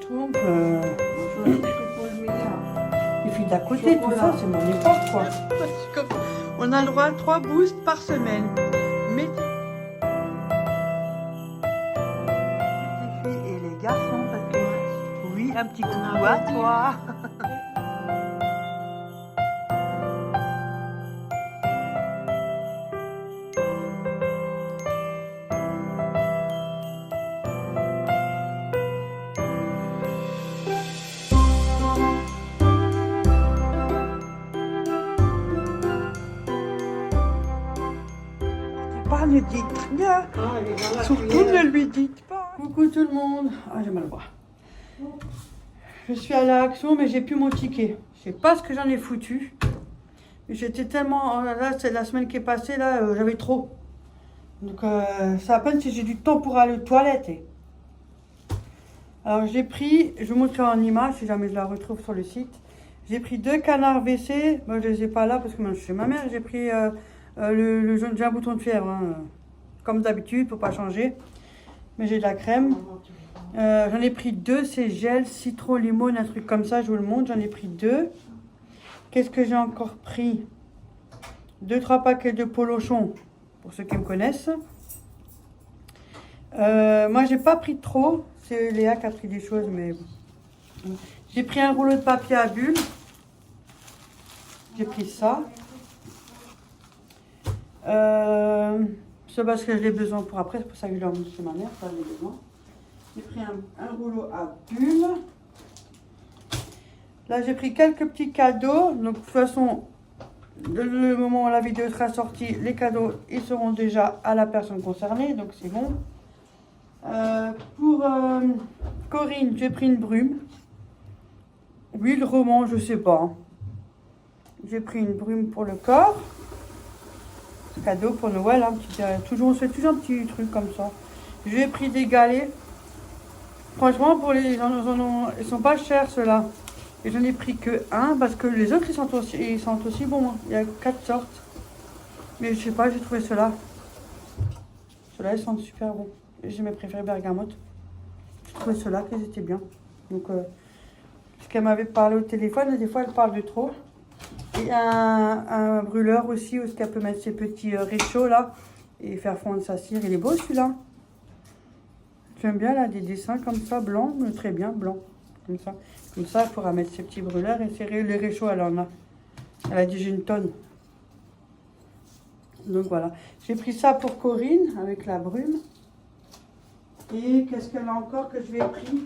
trompe. Les filles d'à côté, tout ça, c'est mon époque, quoi. On a le droit à 3 boosts par semaine. Mais... Les filles et les garçons, parce que... Oui, un petit coucou à toi. Pas ne dites rien. Surtout ne lui dites pas. Coucou tout le monde. Ah, j'ai mal au bras. Je suis allée à Action, mais j'ai plus mon ticket. Je sais pas ce que j'en ai foutu. J'étais tellement... Là, c'est la semaine qui est passée, là, j'avais trop. Donc, c'est à peine si j'ai du temps pour aller aux toilettes. Alors, j'ai pris... Je vous montrerai en image, si jamais je la retrouve sur le site. J'ai pris 2 canards WC. Moi, je les ai pas là, parce que moi, je suis chez ma mère. J'ai pris... le jaune, j'ai un bouton de fièvre, hein, comme d'habitude, pour pas changer. Mais j'ai de la crème. J'en ai pris 2, c'est gel, citron, limone, un truc comme ça, je vous le montre. J'en ai pris 2. Qu'est-ce que j'ai encore pris? 2-3 paquets de polochon, pour ceux qui me connaissent. Moi, j'ai pas pris trop. C'est Léa qui a pris des choses, mais... J'ai pris un rouleau de papier à bulles. J'ai pris ça. C'est parce que je l'ai besoin pour après, c'est pour ça que je l'ai emmené chez ma mère, ça j'ai besoin. J'ai pris un rouleau à bulles. Là j'ai pris quelques petits cadeaux, donc de toute façon, le moment où la vidéo sera sortie, les cadeaux ils seront déjà à la personne concernée, donc c'est bon. Pour Corinne, j'ai pris une brume. Huile roman, je sais pas. J'ai pris une brume pour le corps. Cadeau pour Noël, hein, toujours, on se fait toujours un petit truc comme ça. J'ai pris des galets. Franchement, pour les ils sont pas chers ceux-là. Et j'en ai pris que un parce que les autres ils sont aussi bons. Hein. Il y a 4 sortes. Mais je sais pas, j'ai trouvé ceux-là. Ceux-là ils sont super bons. J'ai mes préférés bergamote. J'ai trouvé ceux-là qu'ils étaient bien. Donc, ce qu'elle m'avait parlé au téléphone, et des fois elle parle de trop. Et un brûleur aussi, où est-ce qu'elle peut mettre ses petits réchauds là et faire fondre sa cire. Il est beau celui-là. J'aime bien là des dessins comme ça, blanc, mais très bien, blanc. Comme ça, elle pourra mettre ses petits brûleurs et les réchauds, elle en a. Elle a dit j'ai une tonne. Donc voilà. J'ai pris ça pour Corinne avec la brume. Et qu'est-ce qu'elle a encore que je lui ai pris?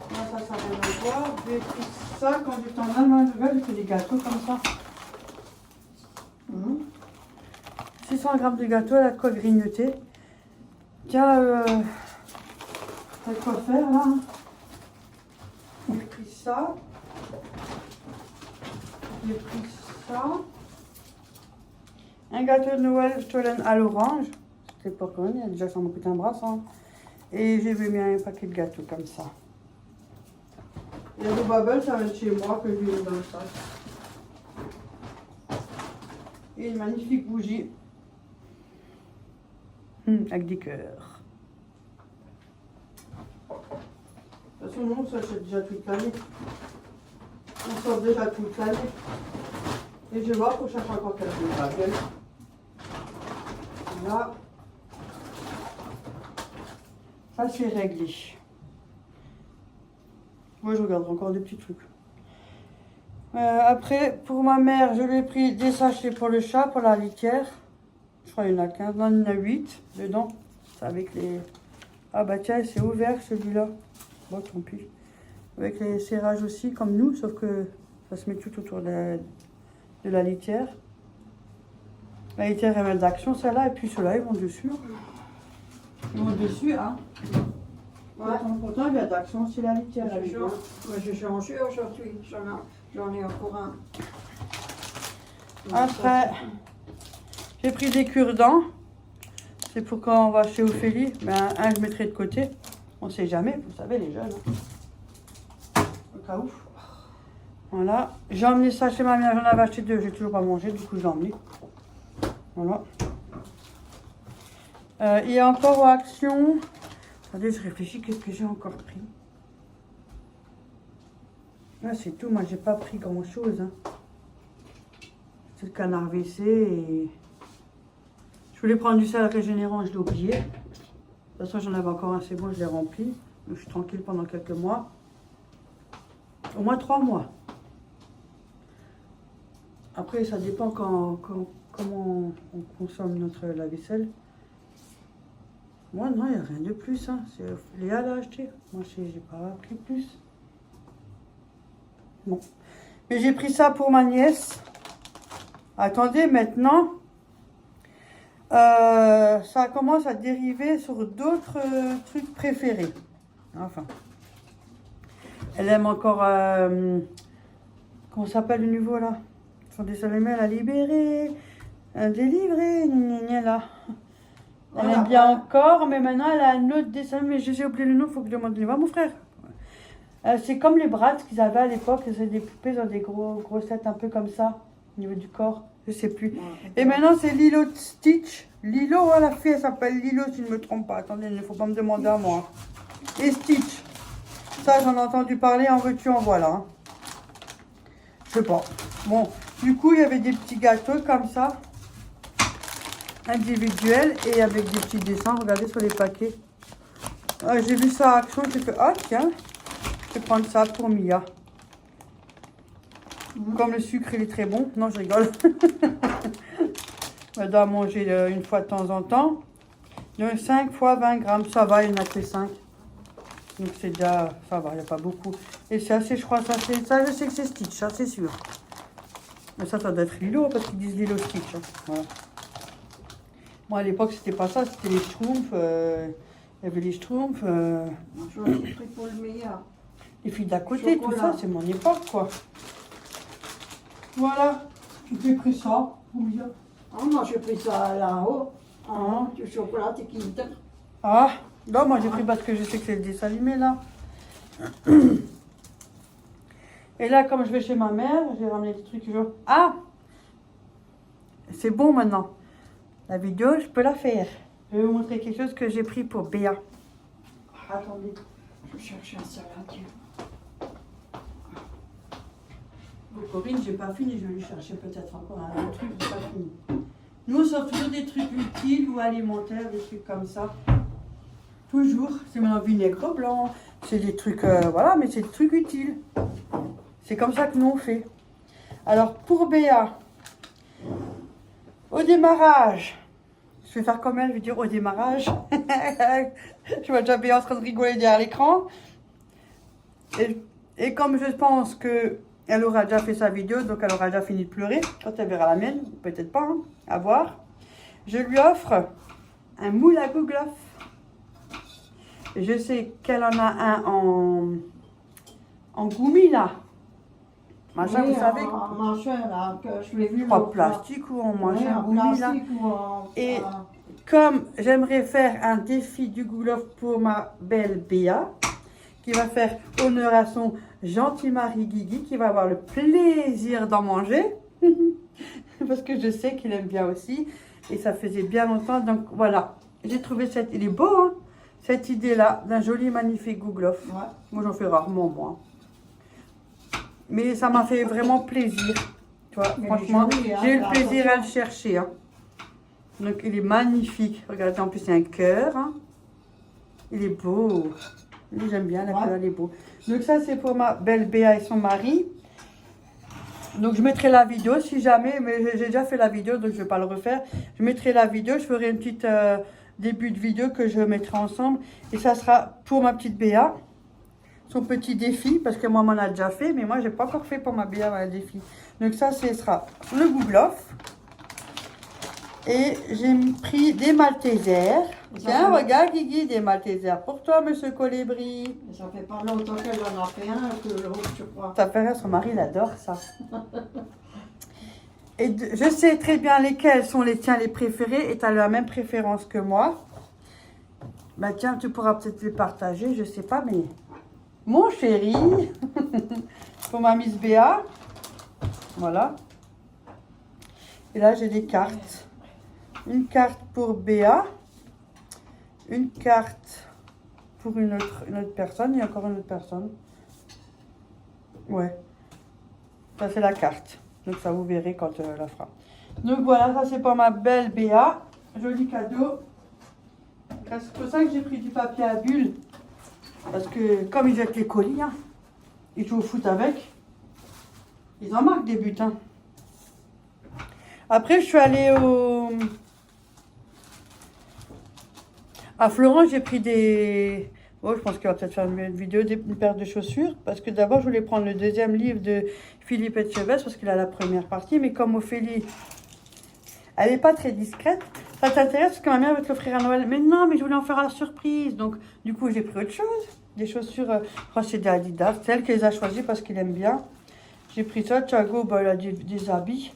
Ça n'a rien à voir. J'ai pris ça quand j'étais en Allemagne. J'ai fait des gâteaux comme ça. 600 grammes de gâteau à la quoi grignoter. Tiens, t'as quoi faire là? J'ai pris ça. J'ai pris ça. Un gâteau de Noël Stollen à l'orange. C'était pas connu, il y a déjà ça m'a coûté un bras. Et j'ai mis un paquet de gâteaux comme ça. Il y a des bubbles, ça va être chez moi que je lui ai mis dans le sac. Et une magnifique bougie. Avec des cœurs. De toute façon, non, ça c'est déjà toute l'année. On sort déjà toute l'année. Et je vais voir pour chercher encore quelques bubbles. Là. Ça c'est réglé. Moi, je regarderai encore des petits trucs. Après, pour ma mère, je lui ai pris des sachets pour le chat, pour la litière. Je crois qu'il y en a 15, non, il y en a 8 dedans. C'est avec les... Ah bah tiens, c'est ouvert celui-là. Bon, tant pis. Avec les serrages aussi, comme nous, sauf que ça se met tout autour de la litière. La litière, elle met d'Action, celle-là, et puis ceux-là, ils vont dessus. Ils vont dessus, hein. Ouais. Pourtant, il y a d'Action aussi la litière. Moi, j'ai changé aujourd'hui. J'en ai encore un. Après, j'ai pris des cure-dents. C'est pour quand on va chez Ophélie. Mais un, je mettrai de côté. On ne sait jamais, vous savez, les jeunes. Hein. Au cas où. Voilà. J'ai emmené ça chez ma mère. J'en avais acheté 2. J'ai toujours pas mangé. Du coup, j'ai emmené. Voilà. Il y a encore aux Action Attendez, je réfléchis, qu'est-ce que j'ai encore pris? Ah, c'est tout, moi j'ai pas pris grand chose. Hein. C'est le canard WC et... Je voulais prendre du sel régénérant, je l'ai oublié. De toute façon, j'en avais encore un, c'est bon, je l'ai rempli. Donc, je suis tranquille pendant quelques mois. Au moins 3 mois. Après, ça dépend comment on consomme notre lave-vaisselle. Moi, non, il n'y a rien de plus. Hein. C'est Léa l'a acheté. Moi, j'ai pas pris plus. Bon. Mais j'ai pris ça pour ma nièce. Attendez, maintenant, ça commence à dériver sur d'autres trucs préférés. Enfin. Elle aime encore... comment ça s'appelle le nouveau, là? Son dessin animé, elle a libéré, délivré, gna gna là. Elle aime bien encore, mais maintenant elle a un autre dessin, mais j'ai oublié le nom, il faut que je demande le nom à mon frère. C'est comme les Bratz qu'ils avaient à l'époque, c'est des poupées dans des grosses têtes un peu comme ça, au niveau du corps, je sais plus. Et maintenant c'est Lilo Stitch. Lilo, la fille, elle s'appelle Lilo si je ne me trompe pas. Attendez, il ne faut pas me demander à moi. Et Stitch. Ça, j'en ai entendu parler, en veux-tu, en voilà. Hein. Je sais pas. Bon, du coup, il y avait des petits gâteaux comme ça. Individuels et avec des petits dessins. Regardez sur les paquets. J'ai vu ça à Action, j'ai fait, ah tiens, je vais prendre ça pour Mia. Comme le sucre, il est très bon. Non, je rigole. Elle doit manger une fois de temps en temps. Donc 5 fois 20 grammes, ça va, il y en a que 5. Donc c'est déjà, ça va, il n'y a pas beaucoup. Et c'est assez, je crois, ça je sais que c'est Stitch, ça c'est sûr. Mais ça doit être Lilo, parce qu'ils disent Lilo Stitch. Hein. Voilà. Moi à l'époque, c'était pas ça, c'était les Schtroumpfs. Il y avait les Schtroumpfs. Je l'ai pris pour le meilleur. Les filles d'à côté, Chocolat. tout ça, c'est mon époque, quoi. Voilà, j'ai pris ça. Oui. Ah, moi j'ai pris ça là-haut. Ah. Du chocolat et Kinder. Ah, non, moi j'ai pris parce que je sais que c'est le dessin animé, là. Et là, comme je vais chez ma mère, j'ai ramené des trucs genre... Ah, c'est bon maintenant. La vidéo, je peux la faire. Je vais vous montrer quelque chose que j'ai pris pour Béa. Attendez. Je cherchais un saladier. Pour Corinne, j'ai pas fini. Je vais lui chercher peut-être encore un truc. J'ai pas fini. Nous, on sort toujours des trucs utiles ou alimentaires, des trucs comme ça. Toujours. C'est mon vinaigre blanc. C'est des trucs... voilà, mais c'est des trucs utiles. C'est comme ça que nous on fait. Alors, pour Béa, au démarrage, je vais faire comme elle, je vais dire au démarrage. Je vois déjà Béa en train de rigoler derrière l'écran. Et comme je pense qu'elle aura déjà fait sa vidéo, donc elle aura déjà fini de pleurer, quand elle verra la mienne, peut-être pas, hein, à voir. Je lui offre un moule à gouglof. Je sais qu'elle en a un en gommi là. Machin, Oui, vous savez. en machin là, que je l'ai vu. En l'autre fois. plastique ou en Oui, machin, en gommi là. plastique ou en... Et comme j'aimerais faire un défi du gouglof pour ma belle Béa, qui va faire honneur à son gentil mari Guigui, qui va avoir le plaisir d'en manger, parce que je sais qu'il aime bien aussi, et ça faisait bien longtemps, donc voilà. J'ai trouvé il est beau, hein, cette idée-là, d'un joli, magnifique gouglof. Ouais. Moi, j'en fais rarement, moi. Mais ça m'a fait vraiment plaisir. Tu vois, Mais franchement, joli, hein, j'ai eu le la plaisir photo. à le chercher. Hein. Donc, il est magnifique. Regardez, en plus, c'est un cœur. Hein. Il est beau. Lui, j'aime bien, la couleur, elle est beau. Donc, ça, c'est pour ma belle Béa et son mari. Donc, je mettrai la vidéo si jamais, mais j'ai déjà fait la vidéo, donc je ne vais pas le refaire. Je mettrai la vidéo, je ferai une petite début de vidéo que je mettrai ensemble. Et ça sera pour ma petite Béa. Son petit défi, parce que moi, m'en a déjà fait, mais moi, j'ai pas encore fait pour ma Béa un défi. Donc ça, ce sera le gouglof. Et j'ai pris des maltesers. Tiens, regarde, Guigui, des maltesers pour toi, monsieur Colibri. Ça fait pas longtemps qu'elle en a fait un, que l'autre, je crois. Ta frère, son mari, il adore ça. Et je sais très bien lesquels sont les tiens, les préférés, et tu as la même préférence que moi. Bah tiens, tu pourras peut-être les partager, je sais pas, mais... Mon chéri, pour ma Miss Béa, voilà. Et là, j'ai des cartes. Une carte pour Béa, une carte pour une autre personne et encore une autre personne. Ouais. Ça, c'est la carte. Donc, ça, vous verrez quand elle la fera. Donc, voilà, ça, c'est pour ma belle Béa. Joli cadeau. C'est pour ça que j'ai pris du papier à bulles. Parce que, comme ils jettent les colis, hein, ils jouent au foot avec. Ils en marquent des buts, hein. Après, je suis allée à Florence, j'ai pris des... Oh, je pense qu'il va peut-être faire une vidéo d'une paire de chaussures. Parce que d'abord, je voulais prendre le deuxième livre de Philippe Etchebest parce qu'il a la première partie. Mais comme Ophélie, elle n'est pas très discrète, ça t'intéresse parce que ma mère veut te l'offrir à Noël. Mais non, mais je voulais en faire à la surprise. Donc, du coup, j'ai pris autre chose. Des chaussures, je crois que c'est des Adidas. C'est elle qui les a choisies parce qu'il aime bien. J'ai pris ça. Thiago, bah, il a des habits.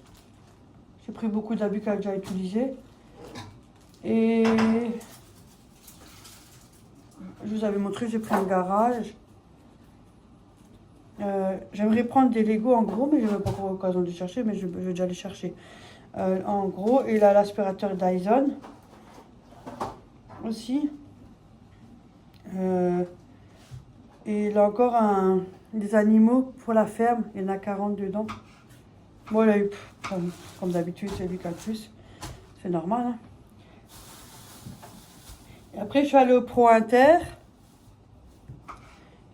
J'ai pris beaucoup d'habits qu'elle a déjà utilisés. Et... je vous avais montré, j'ai pris un garage. J'aimerais prendre des Lego en gros, mais je n'ai pas encore l'occasion de les chercher, mais je vais déjà les chercher. En gros, il a l'aspirateur Dyson aussi. Et il a encore des animaux pour la ferme. Il y en a 40 dedans. Bon, il a eu, comme d'habitude, c'est lui qui a le plus. C'est normal, hein. Et après, je suis allée au Pro Inter.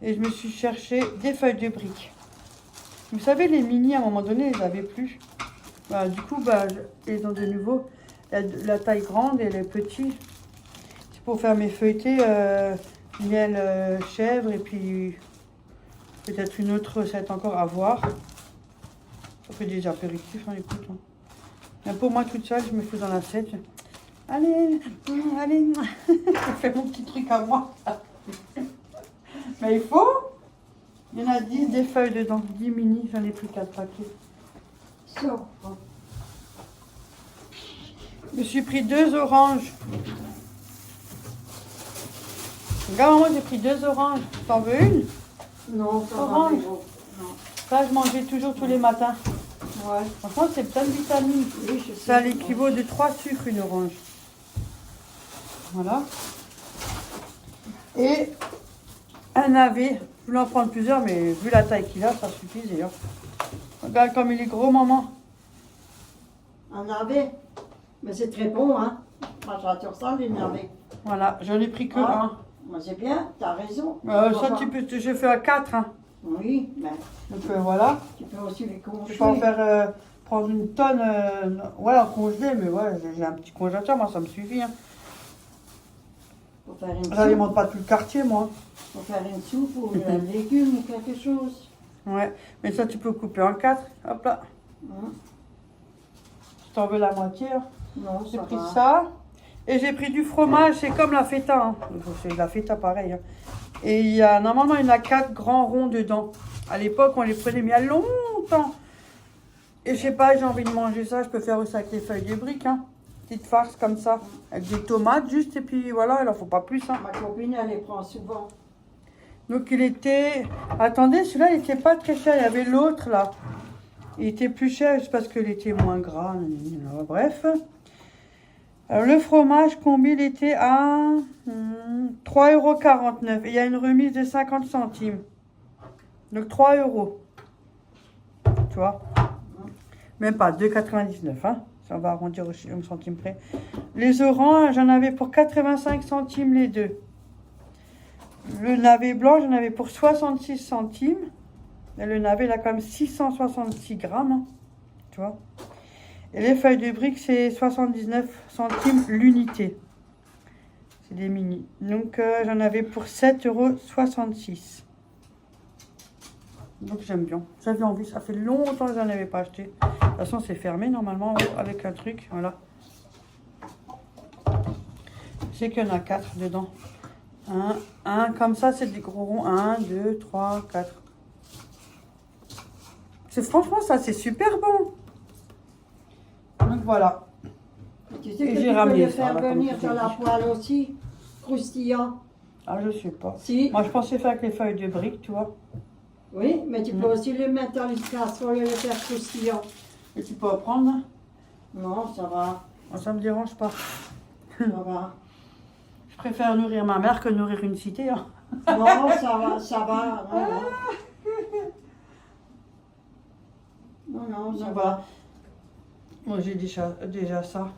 Et je me suis cherché des feuilles de briques. Vous savez, les mini, à un moment donné, ils n'avaient plus. Bah, du coup, bah, ils ont de nouveau la taille grande et les petits. C'est pour faire mes feuilletés, miel, chèvre et puis peut-être une autre recette encore à voir. Ça fait des apéritifs, hein, écoute. Hein. Mais pour moi, toute seule, je me fais dans l'assiette. Allez, allez, je fais mon petit truc à moi. Mais il faut. Il y en a 10 des feuilles dedans, 10 mini, j'en ai pris 4 paquets. Ça. Je me suis pris 2 oranges. Regarde, moi j'ai pris 2 oranges. T'en veux une? Non, ça Orange. va. Non. Ça, je mangeais toujours tous les matins. Ouais. Franchement, c'est plein de vitamines. Oui, je sais. Ça l'équivaut de 3 sucres, une orange. Voilà. Et un navet. Je voulais en prendre plusieurs, mais vu la taille qu'il a, ça suffisait. Hein. Regarde comme il est gros, maman. Un navet. Mais c'est très bon, hein. Moi, j'adore ça, les navets. Voilà, j'en ai pris que Ah. un. Moi, c'est bien, t'as raison. Ça, tu peux, je fais à 4. Hein. Oui, mais Donc voilà. tu peux aussi les Je congeler. peux en faire prendre une tonne, ouais, en congelé, mais ouais, j'ai un petit congélateur, moi ça me suffit. Hein. Pour faire une soupe. J'alimente pas tout le quartier, moi. Pour faire une soupe ou un légume ou quelque chose. Ouais, mais ça tu peux couper en 4. Hop là. Hein? Tu t'en veux la moitié. Hein. Non, J'ai ça pris va. ça. Et j'ai pris du fromage, c'est comme la feta. Hein. C'est la feta pareil. Hein. Et il y a, normalement, il y en a 4 grands ronds dedans. À l'époque, on les prenait, mais il y a longtemps. Et je sais pas, j'ai envie de manger ça. Je peux faire aussi avec les feuilles de briques. Hein. Petite farce comme ça. Avec des tomates juste. Et puis voilà, il en faut pas plus. Hein. Ma copine, elle les prend souvent. Donc il était... Attendez, celui-là, il était pas très cher. Il y avait l'autre là. Il était plus cher juste parce qu'il était moins gras. Bref. Alors, le fromage combi, il était à 3,49 €. Et il y a une remise de 50 centimes. Donc 3 €. Tu vois? Même pas, 2,99 €. Hein. Ça, on va arrondir au centime près. Les oranges, j'en avais pour 85 centimes les deux. Le navet blanc, j'en avais pour 66 centimes. Et le navet, il a quand même 666 grammes. Hein. Tu vois? Et les feuilles de briques, c'est 79 centimes l'unité. C'est des mini. Donc, j'en avais pour 7,66 €. Donc, j'aime bien. J'avais envie. Ça fait longtemps que je n'en avais pas acheté. De toute façon, c'est fermé normalement avec un truc. Voilà. C'est qu'il y en a 4 dedans. Un comme ça, c'est des gros ronds. 1, 2, 3, 4. Franchement, ça, c'est super bon. Donc voilà. Tu sais Et que j'ai tu peux ramené le ça, faire là, comme venir je sur t'ai la dit. poêle aussi, croustillant. Ah, je sais pas. Si, Moi, je pensais faire avec les feuilles de briques, tu vois. oui, mais tu peux aussi le mettre dans une casserole et le faire croustillant. Et tu peux en prendre. Hein. Non, ça va, Moi, ça me dérange pas. ça va. Je préfère nourrir ma mère que nourrir une cité. Hein. Non, ça va. Non, ça Donc, va. voilà. Moi, j'ai déjà ça.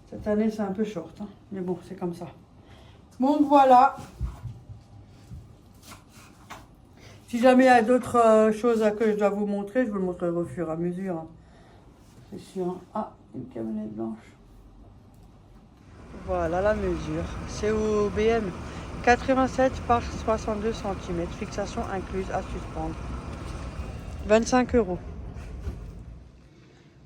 Cette année, c'est un peu short. Hein. Mais bon, c'est comme ça. Donc, voilà. Si jamais il y a d'autres choses que je dois vous montrer, je vous le montrerai au fur et à mesure. Hein. C'est sûr. Hein. Ah, une camionnette blanche. Voilà la mesure. C'est au BM. 87 par 62 cm. Fixation incluse à suspendre. 25 €.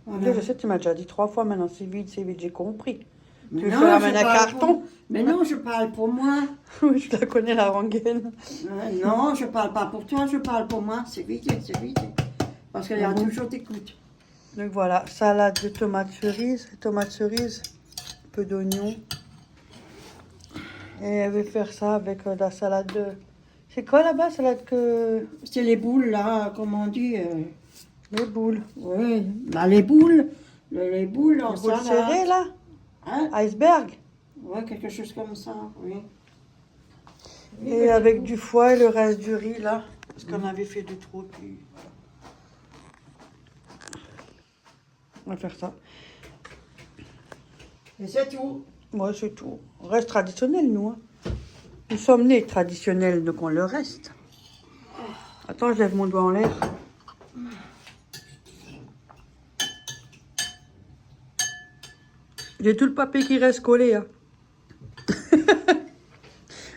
Voilà. Je sais, tu m'as déjà dit 3 fois maintenant. C'est vide, j'ai compris. Mais Tu veux non, faire je amener un parle carton pour- Mais non, je parle pour moi. Oui, je la connais la rengaine. Non, je parle pas pour toi, je parle pour moi. C'est vite. Parce qu'il y a toujours des coups. Donc voilà, salade de tomates cerises, un peu d'oignon. Et elle veut faire ça avec de la salade de... C'est quoi là-bas, salade que... C'est les boules là, comment on dit Les boules. Oui, bah les boules. Les boules en Les boules salade. serrées là. Hein? Iceberg. Ouais, quelque chose comme ça, oui. Oui, Et avec du foie et le reste du riz là. Parce qu'on avait fait de trop, puis... On va faire ça. Et c'est tout. Moi, c'est tout. On reste traditionnel, nous. Hein. Nous sommes nés traditionnels, donc on le reste. Attends, je lève mon doigt en l'air. J'ai tout le papier qui reste collé. Hein.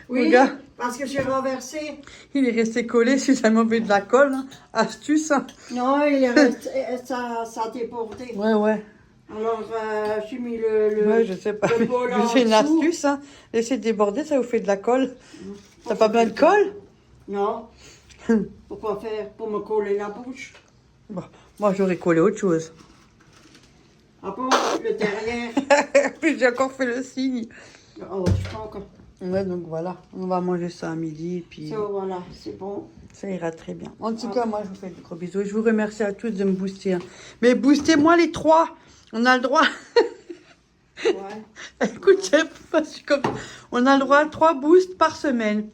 Oui, Regarde. parce que j'ai renversé. Il est resté collé si jamais on met de la colle. Hein. Astuce. Hein. Non, il est resté, ça a débordé. Ouais. Alors, j'ai mis le Ouais, je sais pas. le bol en C'est une dessous. astuce. Hein. Laissez déborder, ça vous fait de la colle. T'as pas besoin de colle? Non. Pourquoi faire? Pour me coller la bouche. Bon, moi, j'aurais collé autre chose. Ah bon, le derrière. Puis j'ai encore fait le signe. Oh, je crois encore. Ouais, donc voilà. On va manger ça à midi. Puis... Ça, voilà, c'est bon. Ça ira très bien. En tout cas, moi, je vous fais de gros bisous. Je vous remercie à tous de me booster. Hein. Mais boostez-moi les 3. On a le droit. Ouais. Écoute, je suis comme... On a le droit à 3 boosts par semaine.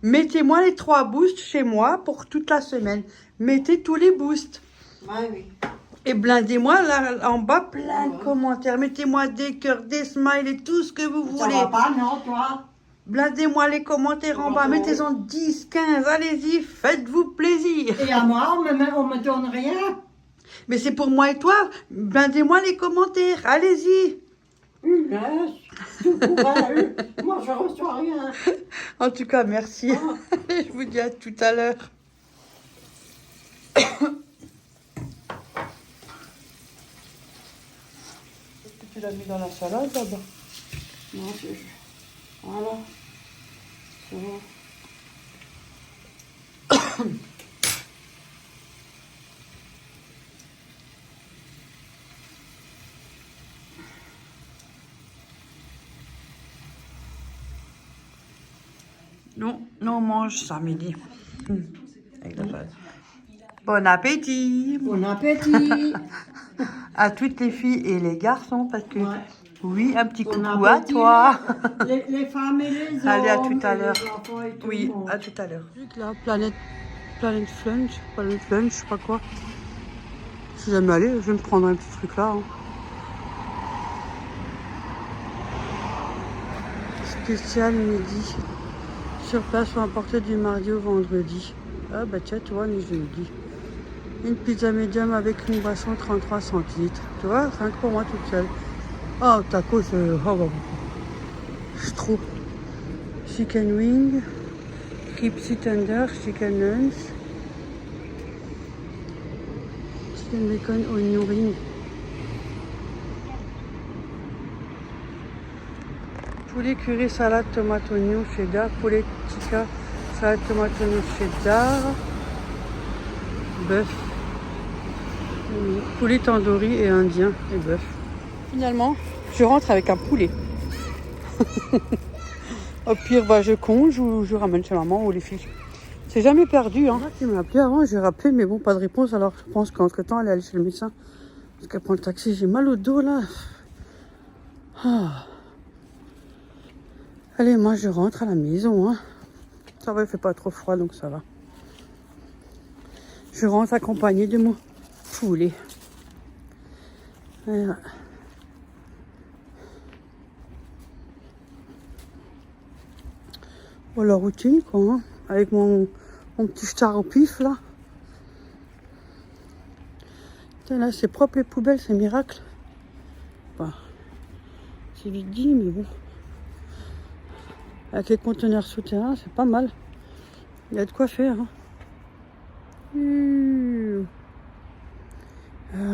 Mettez-moi les 3 boosts chez moi pour toute la semaine. Mettez tous les boosts. Ouais, oui. Et blindez-moi là en bas plein de commentaires. Mettez-moi des cœurs, des smiles et tout ce que vous Ça voulez. va pas, non, toi? Blindez-moi les commentaires en bas. Ouais. Mettez-en 10, 15. Allez-y, faites-vous plaisir. Et à moi, on me donne rien. Mais c'est pour moi et toi. Blindez-moi les commentaires. Allez-y. Laisse, tout pour elle. Moi, je reçois rien. En tout cas, merci. Ah. Je vous dis à tout à l'heure. Tu l'as mis dans la salade là-bas. Non, c'est... Voilà. C'est bon. Non, on mange ça midi. Avec la salade. Bon appétit Bon appétit. à toutes les filles et les garçons parce que Ouais. oui, un petit Bon coucou à appétit, toi. Les femmes et les hommes. Allez, à tout à et les l'heure. enfants et tout Oui, le monde. à tout à l'heure. Là, planète Flunch, je sais pas quoi. Si jamais aller, je vais me prendre un petit truc là. Hein. Spécial midi. Sur place ou emporter du mardi au vendredi. Ah bah tiens, tu vois, on est jeudi. Une pizza médium avec une boisson 33 centilitres. Tu vois, rien que pour moi toute seule. Oh, tacos, je trouve. Chicken wing, crispy tender, chicken nuns, chicken bacon, onion ring. Poulet curry, salade, tomate, oignon, cheddar. Poulet tikka, salade, tomate, oignon, cheddar. Bœuf. Poulet tandoori et indien et bœuf. Finalement, je rentre avec un poulet. Au pire, bah, je conge ou je ramène chez maman ou les filles. C'est jamais perdu. Hein. Tu m'as appelé avant, j'ai rappelé, mais bon, pas de réponse. Alors je pense qu'entre temps, elle est allée chez le médecin. Parce qu'elle prend le taxi. J'ai mal au dos là. Ah. Allez, moi je rentre à la maison. Hein. Ça va, il fait pas trop froid, donc ça va. Je rentre accompagnée de mon poulet. Voilà. Bon, la routine, quoi. Hein. Avec mon petit star au pif, là. Tiens, là, c'est propre les poubelles, c'est miracle. Enfin, c'est vite dit, mais bon. Avec les conteneurs souterrains, c'est pas mal. Il y a de quoi faire. Hein.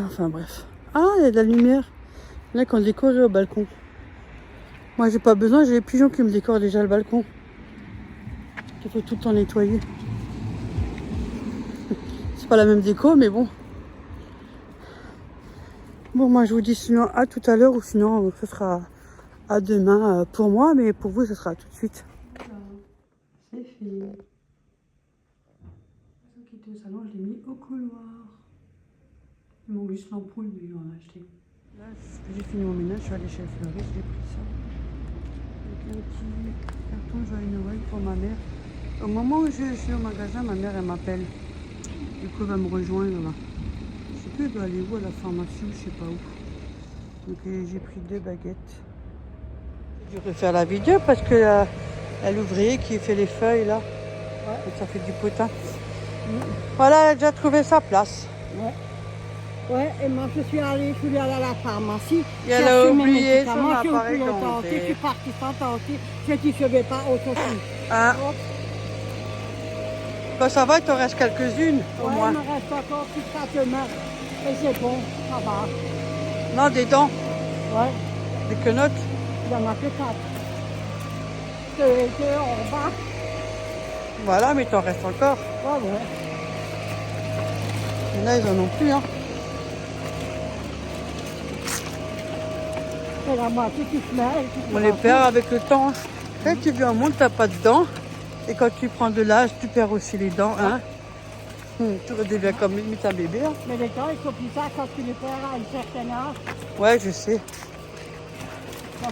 Enfin bref. Ah, il y a de la lumière. Là, qu'on décore au balcon. Moi, j'ai pas besoin, j'ai les pigeons qui me décorent déjà le balcon. Il faut tout le temps nettoyer. C'est pas la même déco, mais bon. Bon, moi, je vous dis sinon à tout à l'heure, ou sinon, ce sera à demain pour moi, mais pour vous, ce sera tout de suite. C'est fait. Qui était au salon, je l'ai mis au couloir. Ils m'ont juste l'ampoule, mais ils l'ont acheté. Là, j'ai fini mon ménage, je suis allée chez le fleuriste, j'ai pris ça. Avec un petit carton Joyeux Noël pour ma mère. Au moment où je suis au magasin, ma mère, elle m'appelle. Du coup, elle va me rejoindre là. Je sais plus, elle doit aller où, à la pharmacie ou je sais pas où. Donc, j'ai pris 2 baguettes. Je vais refaire la vidéo parce que il y a l'ouvrier qui fait les feuilles là. Ouais. Donc, ça fait du potin. Voilà, elle a déjà trouvé sa place. Ouais. Ouais, et moi je suis allée à la pharmacie. Et elle a oublié son appareil Je dentaire. suis partie sans tenter. Je dis je vais pas au souci. Ah. Bah ça va, il t'en reste quelques-unes au moins. Il me reste encore 4 mains. Et c'est bon, ça va. Non, des dents. Ouais. Des quenottes. Il y en a que 4. 2 en bas. Voilà, mais il t'en reste encore. Ouais, ouais. Et là, ils en ont plus, hein. C'est la moitié qui se met. On les perd avec le temps. Quand tu viens au monde, t'as pas de dents. Et quand tu prends de l'âge, tu perds aussi les dents, hein. Tu redeviens comme limite un bébé, hein. Mais les dents, ils sont plus ça quand tu les perds à un certain âge. Ouais, je sais.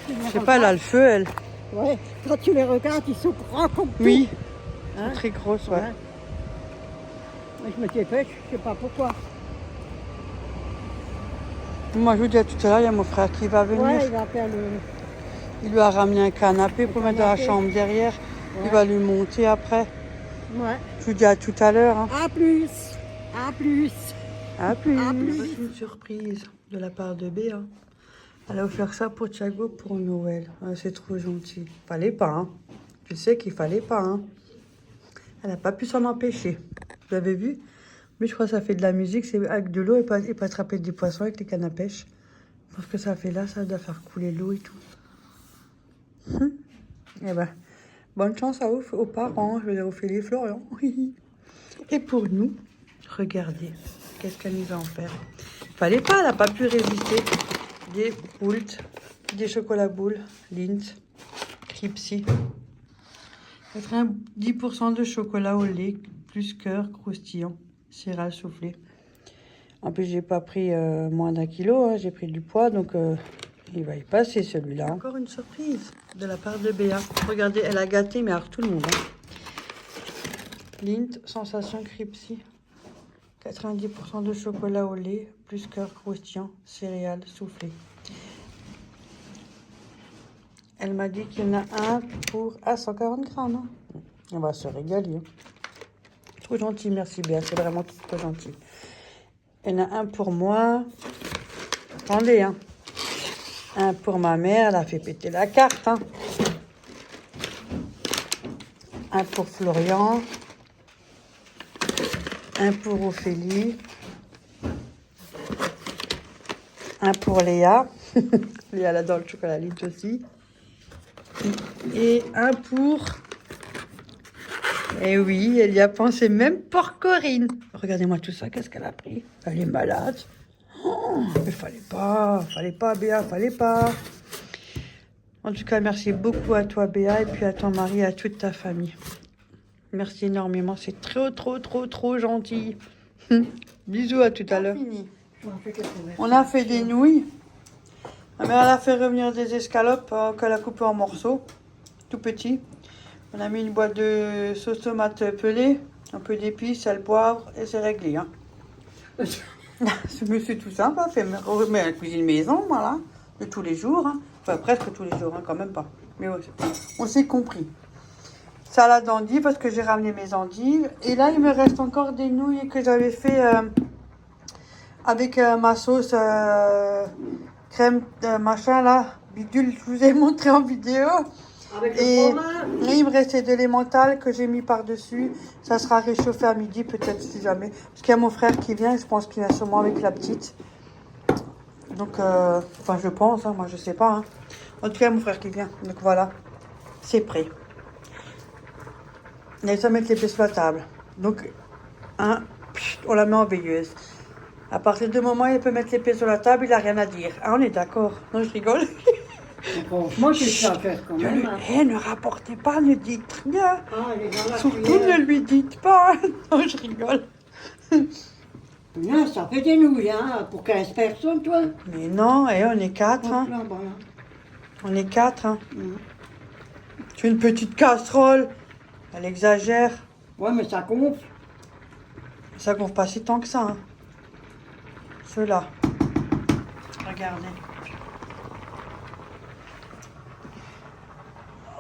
Je sais pas, elle là. a le feu, elle. Ouais, quand tu les regardes, ils sont grands comme tout. Oui. Hein? Très grosse, ouais. Mais je me dépêche, je sais pas pourquoi. Moi, je vous dis à tout à l'heure, il y a mon frère qui va venir. Ouais, il va faire le... Il lui a ramené un canapé pour mettre dans la chambre derrière. Ouais. Il va lui monter après. Ouais. Je vous dis à tout à l'heure. Hein. À plus. À plus. À plus. À plus. C'est une surprise de la part de Béa. Elle a offert ça pour Thiago pour Noël. Ah, c'est trop gentil. Fallait pas, hein. Tu sais qu'il fallait pas, hein. Elle n'a pas pu s'en empêcher. Vous avez vu? Mais je crois que ça fait de la musique. C'est avec de l'eau et pas attraper des poissons avec les cannes à pêche. Parce que ça fait là, ça doit faire couler l'eau et tout. Eh ben, bonne chance aux parents. Je vais leur offrir les Florian. Et pour nous, regardez, qu'est-ce qu'elle nous a offert. Fallait pas, elle n'a pas pu résister. Des Boult, des chocolats boules, Lindt, Cripsy. 90% de chocolat au lait, plus cœur croustillant, céréales soufflées. En plus, j'ai pas pris moins d'1 kilo, hein, j'ai pris du poids, donc il va y passer celui-là. Encore une surprise de la part de Béa. Regardez, elle a gâté, mais alors tout le monde. Hein. Lindt, sensation Cripsy. 90% de chocolat au lait, plus cœur croustillant, céréales soufflées. Elle m'a dit qu'il y en a un à 140 grammes. Hein. On va se régaler. Hein. Trop gentil, merci Béa, c'est vraiment trop gentil. Il y en a un pour moi. Attendez, hein. Un pour ma mère, elle a fait péter la carte. Hein. Un pour Florian. Un pour Ophélie. Un pour Léa. Léa, elle adore le chocolat Lindt aussi. Et un pour... Eh oui, elle y a pensé même pour Corinne. Regardez-moi tout ça, qu'est-ce qu'elle a pris? Elle est malade. Oh, mais fallait pas, Béa, fallait pas. En tout cas, merci beaucoup à toi, Béa, et puis à ton mari, à toute ta famille. Merci énormément, c'est trop gentil. Bisous, à tout à l'heure. On a fait des nouilles. Ma mère, elle a fait revenir des escalopes qu'elle a coupées en morceaux. tout petit. On a mis une boîte de sauce tomate pelée, un peu d'épices, sel, poivre et c'est réglé. Hein. Je me suis tout simple, fait mais la cuisine maison, voilà, de tous les jours. Hein. Enfin, presque tous les jours, hein, quand même pas. Mais ouais, on s'est compris. Salade d'endives parce que j'ai ramené mes endives. Et là, il me reste encore des nouilles que j'avais fait avec ma sauce crème machin là, bidule, je vous ai montré en vidéo. Avec le Et fromage. là, il me restait de l'emmental que j'ai mis par-dessus. Ça sera réchauffé à midi, peut-être, si jamais. Parce qu'il y a mon frère qui vient, je pense qu'il vient sûrement avec la petite. Donc, enfin, je pense, hein, moi, je sais pas. Hein. En tout cas, mon frère qui vient. Donc, voilà, c'est prêt. On a ça mettre les pieds sur la table. Donc, hein, on la met en veilleuse. À partir du moment où il peut mettre les pieds sur la table, il n'a rien à dire. Ah, on est d'accord. Non, je rigole. Franchement, tu sais faire quand même. Hein. Ne rapportez pas, ne dites rien. Ah, elle est dans la Surtout, cuillère. ne lui dites pas. Non, je rigole. Non, ça fait des nouilles, hein, pour 15 personnes, toi. Mais non, on est 4. Hein. Là, voilà. On est 4. Hein. Mm. Tu as une petite casserole. Elle exagère. Ouais, mais ça gonfle. Ça gonfle pas si tant que ça. Hein. Ceux-là. Regardez.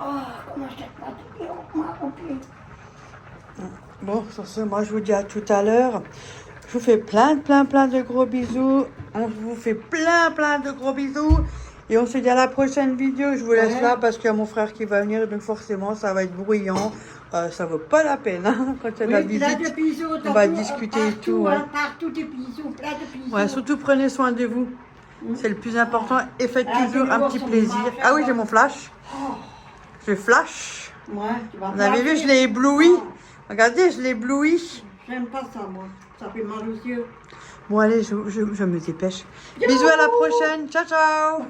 Oh, comment je t'ai pas dit, Bon, sur ce, moi je vous dis à tout à l'heure. Je vous fais plein de gros bisous. On vous fait plein de gros bisous. Et on se dit à la prochaine vidéo. Je vous laisse Ouais. là parce qu'il y a mon frère qui va venir. Donc forcément, ça va être bruyant. Ça vaut pas la peine. Hein, quand il y a de la Oui, plein de visite. bisous. On va discuter et tout. Ouais. Partout des bisous, plein de bisous. Ouais, surtout prenez soin de vous. C'est le plus important. Et faites Ah, toujours tu un veux petit voir son plaisir. marché, Ah oui, ouais. j'ai mon flash. Je flash. Ouais, tu vas Vous avez vu, flasher. je l'ai ébloui. Ah, Regardez, je l'ai ébloui. j'aime pas ça, moi. Ça fait mal aux yeux. Bon, allez, je me dépêche. Bisous à la prochaine. Ciao, ciao.